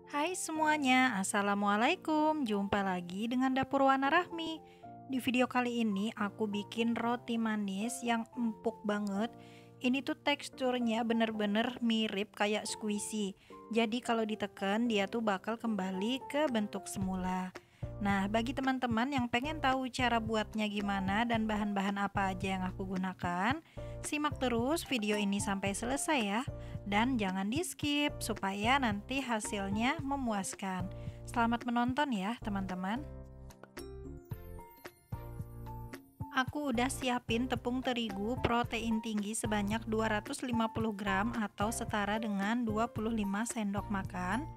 Hai semuanya, Assalamualaikum. Jumpa lagi dengan Dapur Wana Rahmi. Di video kali ini aku bikin roti manis yang empuk banget. Ini tuh teksturnya bener-bener mirip kayak squishy. Jadi kalau ditekan dia tuh bakal kembali ke bentuk semula. Nah, bagi teman-teman yang pengen tahu cara buatnya gimana dan bahan-bahan apa aja yang aku gunakan, simak terus video ini sampai selesai ya. Dan jangan di skip supaya nanti hasilnya memuaskan. Selamat menonton ya teman-teman. Aku udah siapin tepung terigu protein tinggi sebanyak 250 gram atau setara dengan 25 sendok makan.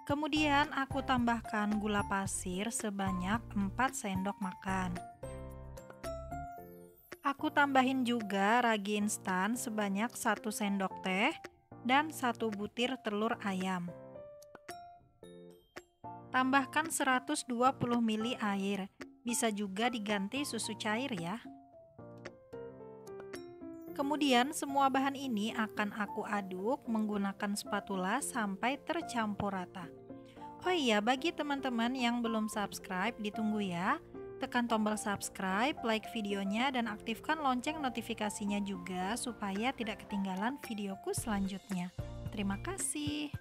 Kemudian aku tambahkan gula pasir sebanyak 4 sendok makan. Aku tambahin juga ragi instan sebanyak 1 sendok teh dan 1 butir telur ayam. Tambahkan 120 ml air, bisa juga diganti susu cair ya. Kemudian semua bahan ini akan aku aduk menggunakan spatula sampai tercampur rata. Oh iya, bagi teman-teman yang belum subscribe, ditunggu ya. Tekan tombol subscribe, like videonya, dan aktifkan lonceng notifikasinya juga supaya tidak ketinggalan videoku selanjutnya. Terima kasih.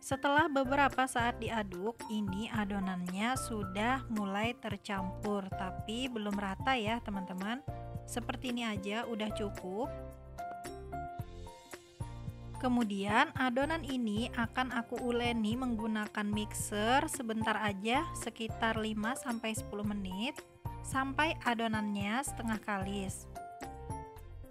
Setelah beberapa saat diaduk, ini adonannya sudah mulai tercampur, tapi belum rata ya teman-teman. Seperti ini aja udah cukup. Kemudian adonan ini akan aku uleni menggunakan mixer sebentar aja, sekitar 5-10 menit, sampai adonannya setengah kalis.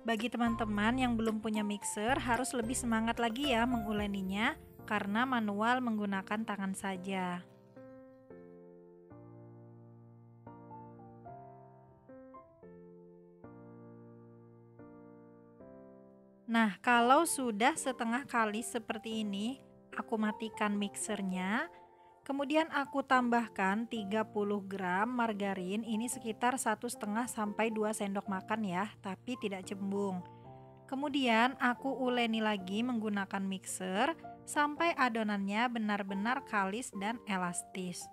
Bagi teman-teman yang belum punya mixer, harus lebih semangat lagi ya menguleninya, karena manual menggunakan tangan saja. Nah, kalau sudah setengah kali seperti ini, aku matikan mixernya. Kemudian aku tambahkan 30 gram margarin, ini sekitar 1,5 sampai 2 sendok makan ya, tapi tidak cembung. Kemudian aku uleni lagi menggunakan mixer sampai adonannya benar-benar kalis dan elastis.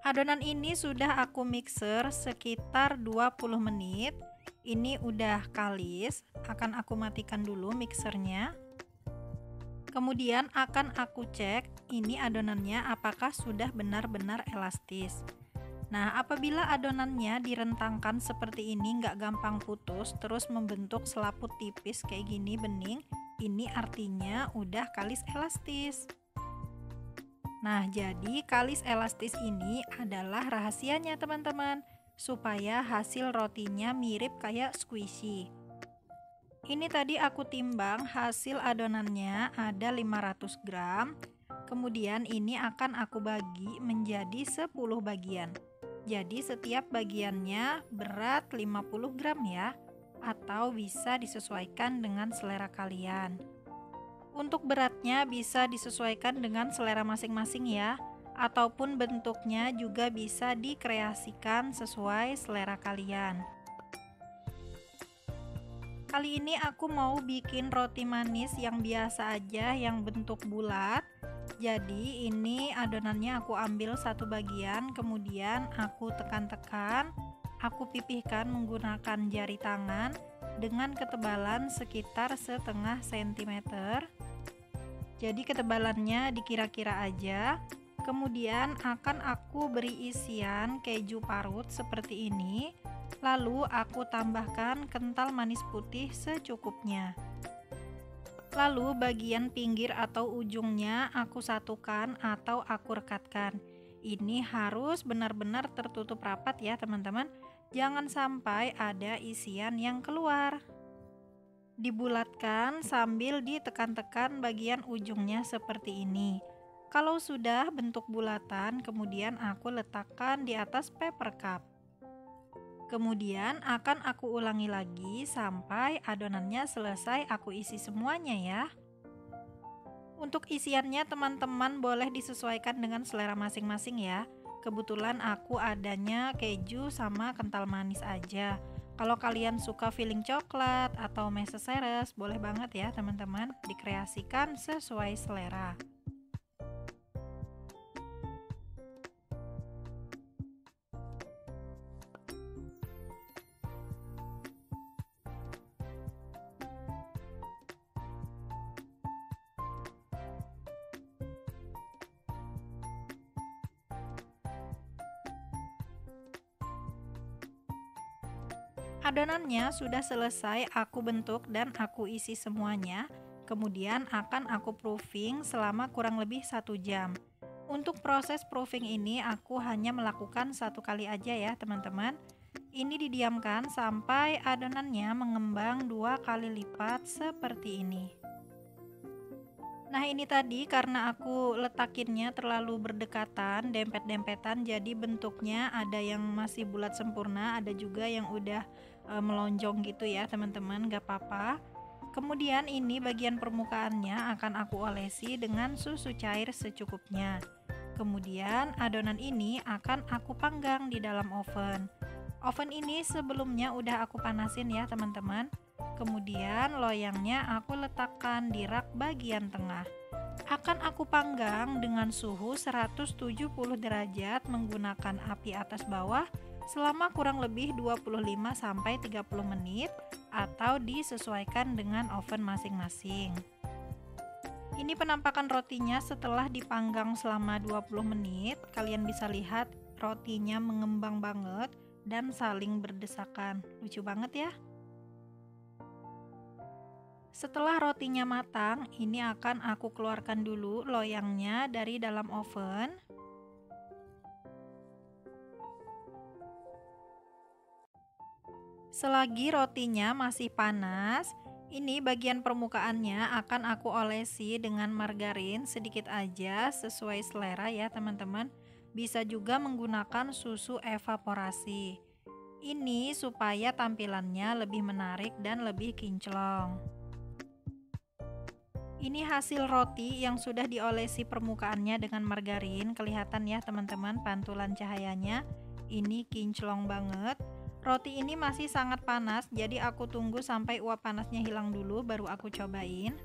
Adonan ini sudah aku mixer sekitar 20 menit. Ini udah kalis, akan aku matikan dulu mixernya. Kemudian akan aku cek ini adonannya apakah sudah benar-benar elastis. Nah, apabila adonannya direntangkan seperti ini nggak gampang putus, terus membentuk selaput tipis kayak gini bening, ini artinya udah kalis elastis. Nah, jadi kalis elastis ini adalah rahasianya teman-teman, supaya hasil rotinya mirip kayak squishy. Ini tadi aku timbang hasil adonannya ada 500 gram, kemudian ini akan aku bagi menjadi 10 bagian. Jadi setiap bagiannya berat 50 gram ya, atau bisa disesuaikan dengan selera kalian. Untuk beratnya bisa disesuaikan dengan selera masing-masing ya, ataupun bentuknya juga bisa dikreasikan sesuai selera kalian. Kali ini aku mau bikin roti manis yang biasa aja, yang bentuk bulat. Jadi ini adonannya aku ambil satu bagian, kemudian aku tekan-tekan, aku pipihkan menggunakan jari tangan dengan ketebalan sekitar setengah sentimeter. Jadi ketebalannya dikira-kira aja. Kemudian akan aku beri isian keju parut seperti ini. Lalu aku tambahkan kental manis putih secukupnya. Lalu bagian pinggir atau ujungnya aku satukan atau aku rekatkan. Ini harus benar-benar tertutup rapat ya teman-teman. Jangan sampai ada isian yang keluar. Dibulatkan sambil ditekan-tekan bagian ujungnya seperti ini. Kalau sudah bentuk bulatan, kemudian aku letakkan di atas paper cup. Kemudian akan aku ulangi lagi sampai adonannya selesai aku isi semuanya ya. Untuk isiannya teman-teman boleh disesuaikan dengan selera masing-masing ya. Kebetulan aku adanya keju sama kental manis aja. Kalau kalian suka filling coklat atau meses seres, boleh banget ya teman-teman, dikreasikan sesuai selera. Adonannya sudah selesai aku bentuk dan aku isi semuanya. Kemudian akan aku proofing selama kurang lebih 1 jam. Untuk proses proofing ini aku hanya melakukan 1 kali aja ya teman-teman. Ini didiamkan sampai adonannya mengembang 2 kali lipat seperti ini. Nah ini tadi karena aku letakinnya terlalu berdekatan, dempet-dempetan, jadi bentuknya ada yang masih bulat sempurna, ada juga yang udah melonjong gitu ya teman-teman, gak apa-apa. Kemudian ini bagian permukaannya akan aku olesi dengan susu cair secukupnya. Kemudian adonan ini akan aku panggang di dalam oven. Oven ini sebelumnya udah aku panasin ya teman-teman. Kemudian loyangnya aku letakkan di rak bagian tengah. Akan aku panggang dengan suhu 170 derajat menggunakan api atas bawah selama kurang lebih 25-30 menit atau disesuaikan dengan oven masing-masing. Ini penampakan rotinya setelah dipanggang selama 20 menit. Kalian bisa lihat rotinya mengembang banget dan saling berdesakan. Lucu banget ya. Setelah rotinya matang, ini akan aku keluarkan dulu loyangnya dari dalam oven. Selagi rotinya masih panas, ini bagian permukaannya akan aku olesi dengan margarin sedikit aja sesuai selera ya teman-teman. Bisa juga menggunakan susu evaporasi. Ini supaya tampilannya lebih menarik dan lebih kinclong. Ini hasil roti yang sudah diolesi permukaannya dengan margarin. Kelihatan ya teman-teman pantulan cahayanya. Ini kinclong banget. Roti ini masih sangat panas, jadi aku tunggu sampai uap panasnya hilang dulu baru aku cobain.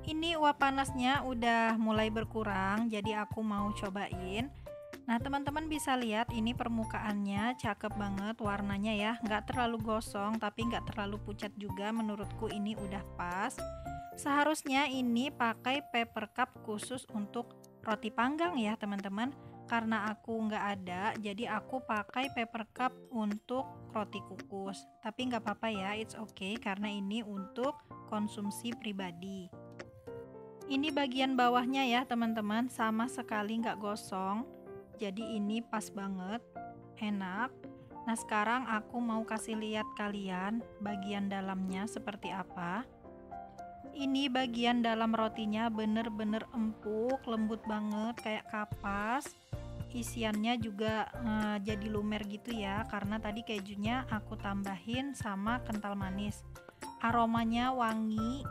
Ini uap panasnya udah mulai berkurang, jadi aku mau cobain. Nah teman-teman bisa lihat ini permukaannya cakep banget warnanya ya, nggak terlalu gosong tapi nggak terlalu pucat juga, menurutku ini udah pas. Seharusnya ini pakai paper cup khusus untuk roti panggang ya teman-teman, karena aku nggak ada jadi aku pakai paper cup untuk roti kukus, tapi nggak apa-apa ya, it's okay karena ini untuk konsumsi pribadi. Ini bagian bawahnya ya teman-teman, sama sekali nggak gosong. Jadi ini pas banget, enak. Nah sekarang aku mau kasih lihat kalian bagian dalamnya seperti apa. Ini bagian dalam rotinya bener-bener empuk, lembut banget kayak kapas. Isiannya juga jadi lumer gitu ya, karena tadi kejunya aku tambahin sama kental manis. Aromanya wangi.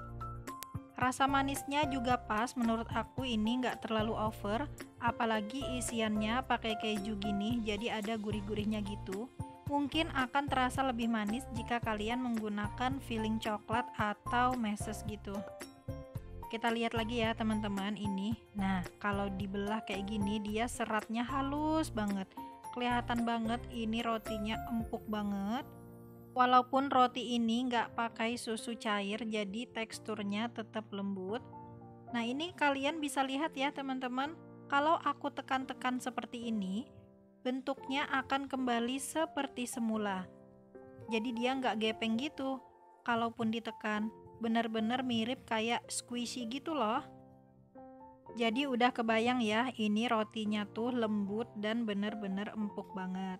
Rasa manisnya juga pas, menurut aku ini nggak terlalu over, apalagi isiannya pakai keju gini, jadi ada gurih-gurihnya gitu. Mungkin akan terasa lebih manis jika kalian menggunakan filling coklat atau meses gitu. Kita lihat lagi ya teman-teman ini. Nah, kalau dibelah kayak gini dia seratnya halus banget. Kelihatan banget ini rotinya empuk banget. Walaupun roti ini nggak pakai susu cair, jadi teksturnya tetap lembut. Nah ini kalian bisa lihat ya teman-teman, kalau aku tekan-tekan seperti ini, bentuknya akan kembali seperti semula. Jadi dia nggak gepeng gitu, kalaupun ditekan, benar-benar mirip kayak squishy gitu loh. Jadi udah kebayang ya, ini rotinya tuh lembut dan benar-benar empuk banget.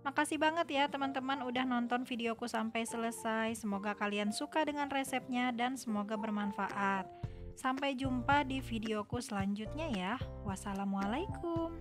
Makasih banget ya teman-teman udah nonton videoku sampai selesai. Semoga kalian suka dengan resepnya dan semoga bermanfaat. Sampai jumpa di videoku selanjutnya ya. Wassalamualaikum.